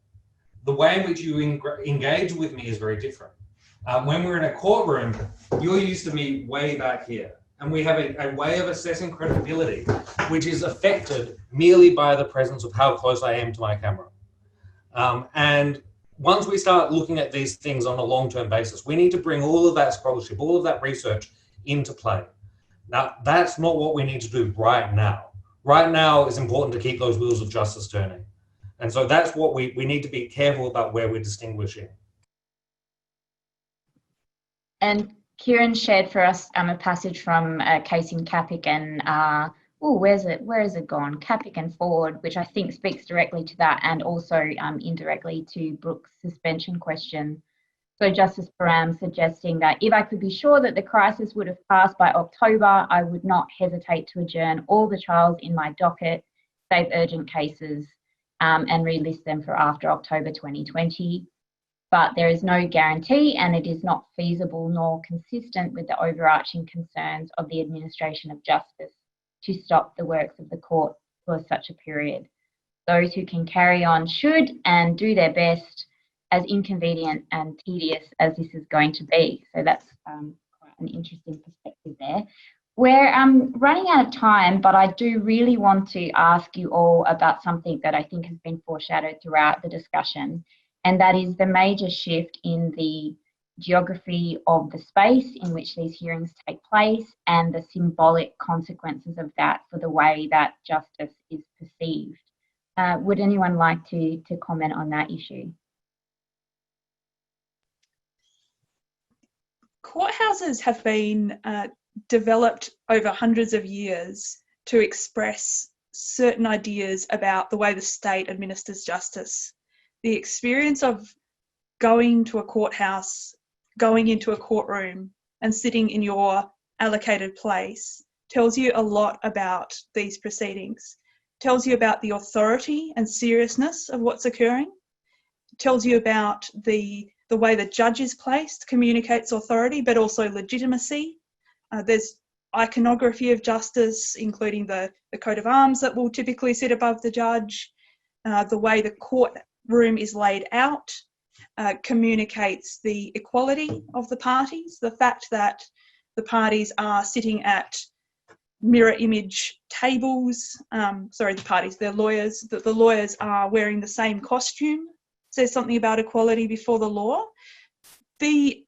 the way in which you engage with me is very different. When we're in a courtroom, you're used to me way back here. And we have a way of assessing credibility, which is affected merely by the presence of how close I am to my camera. And once we start looking at these things on a long-term basis, we need to bring all of that scholarship, all of that research into play. Now, that's not what we need to do right now. Right now, it's important to keep those wheels of justice turning. And so that's what we need to be careful about where we're distinguishing. And Kieran shared for us a passage from a case in Cappick and, where is it gone? Cappick and Ford, which I think speaks directly to that and also indirectly to Brooke's suspension question. So Justice Param suggesting that if I could be sure that the crisis would have passed by October, I would not hesitate to adjourn all the trials in my docket, save urgent cases, and relist them for after October 2020. But there is no guarantee, and it is not feasible nor consistent with the overarching concerns of the administration of justice to stop the works of the court for such a period. Those who can carry on should and do their best, as inconvenient and tedious as this is going to be. So that's quite an interesting perspective there. We're running out of time, but I do really want to ask you all about something that I think has been foreshadowed throughout the discussion, and that is the major shift in the geography of the space in which these hearings take place and the symbolic consequences of that for the way that justice is perceived. Would anyone like to comment on that issue? Courthouses have been developed over hundreds of years to express certain ideas about the way the state administers justice. The experience of going to a courthouse, going into a courtroom and sitting in your allocated place tells you a lot about these proceedings. Tells you about the authority and seriousness of what's occurring. Tells you about the way the judge is placed, communicates authority, but also legitimacy. There's iconography of justice, including the coat of arms that will typically sit above the judge. The way the courtroom is laid out communicates the equality of the parties, the fact that the parties are sitting at mirror image tables, the lawyers, that the lawyers are wearing the same costume, says something about equality before the law. The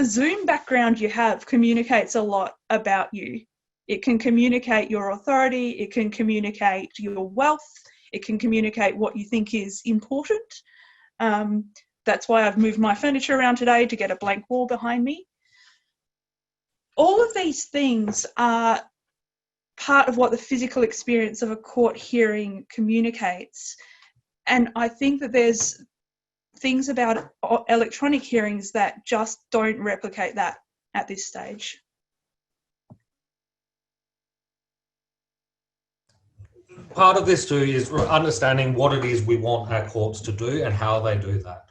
Zoom background you have communicates a lot about you. It can communicate your authority, it can communicate your wealth, it can communicate what you think is important. That's why I've moved my furniture around today to get a blank wall behind me. All of these things are part of what the physical experience of a court hearing communicates. And I think that there's things about electronic hearings that just don't replicate that at this stage. Part of this too is understanding what it is we want our courts to do and how they do that.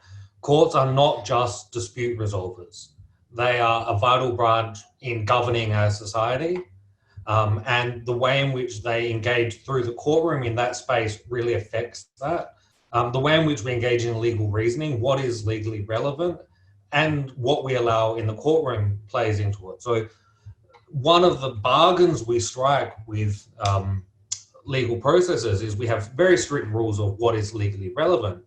Courts are not just dispute resolvers. They are a vital branch in governing our society, and the way in which they engage through the courtroom in that space really affects that. The way in which we engage in legal reasoning, what is legally relevant, and what we allow in the courtroom plays into it. So one of the bargains we strike with legal processes is we have very strict rules of what is legally relevant,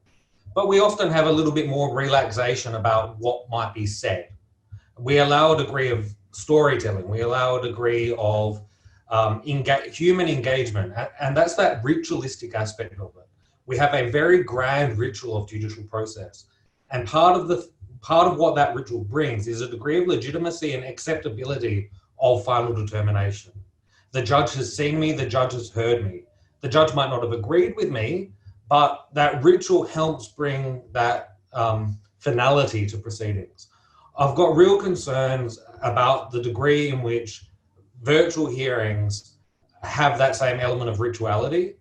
but we often have a little bit more relaxation about what might be said. We allow a degree of storytelling, we allow a degree of human engagement, and that's that ritualistic aspect of it. We have a very grand ritual of judicial process, and part of what that ritual brings is a degree of legitimacy and acceptability of final determination. The judge has seen me, the judge has heard me. The judge might not have agreed with me, but that ritual helps bring that finality to proceedings. I've got real concerns about the degree in which virtual hearings have that same element of rituality,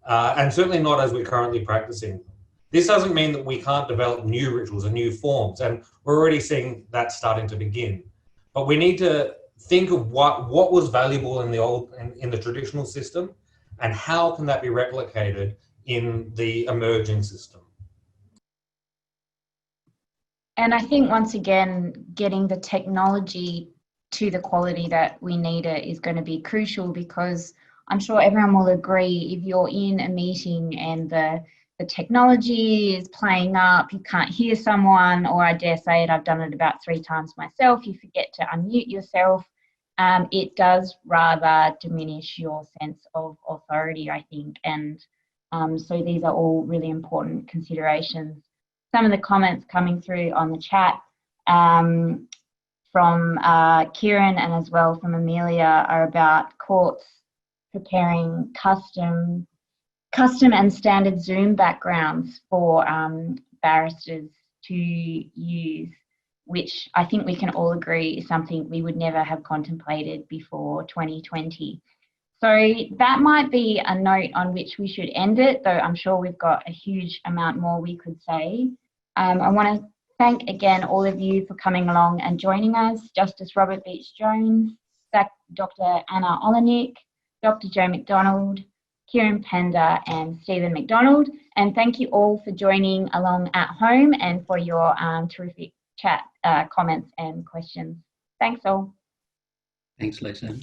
and certainly not as we're currently practicing them. This doesn't mean that we can't develop new rituals and new forms, and we're already seeing that starting to begin. But we need to think of what was valuable in the traditional system, and how can that be replicated in the emerging system. And I think once again, getting the technology to the quality that we need it is going to be crucial, because I'm sure everyone will agree, if you're in a meeting and the the technology is playing up, you can't hear someone, or I dare say it, I've done it about 3 times myself, you forget to unmute yourself, it does rather diminish your sense of authority, I think. And so these are all really important considerations. Some of the comments coming through on the chat from Kieran and as well from Amelia are about courts preparing custom and standard Zoom backgrounds for barristers to use, which I think we can all agree is something we would never have contemplated before 2020. So that might be a note on which we should end it, though I'm sure we've got a huge amount more we could say. I want to thank again all of you for coming along and joining us, Justice Robert Beech-Jones, Dr. Anna Olijnyk, Dr. Joe McDonald, Kieran Pender and Stephen McDonald. And thank you all for joining along at home and for your terrific chat, comments and questions. Thanks all. Thanks, Lisa.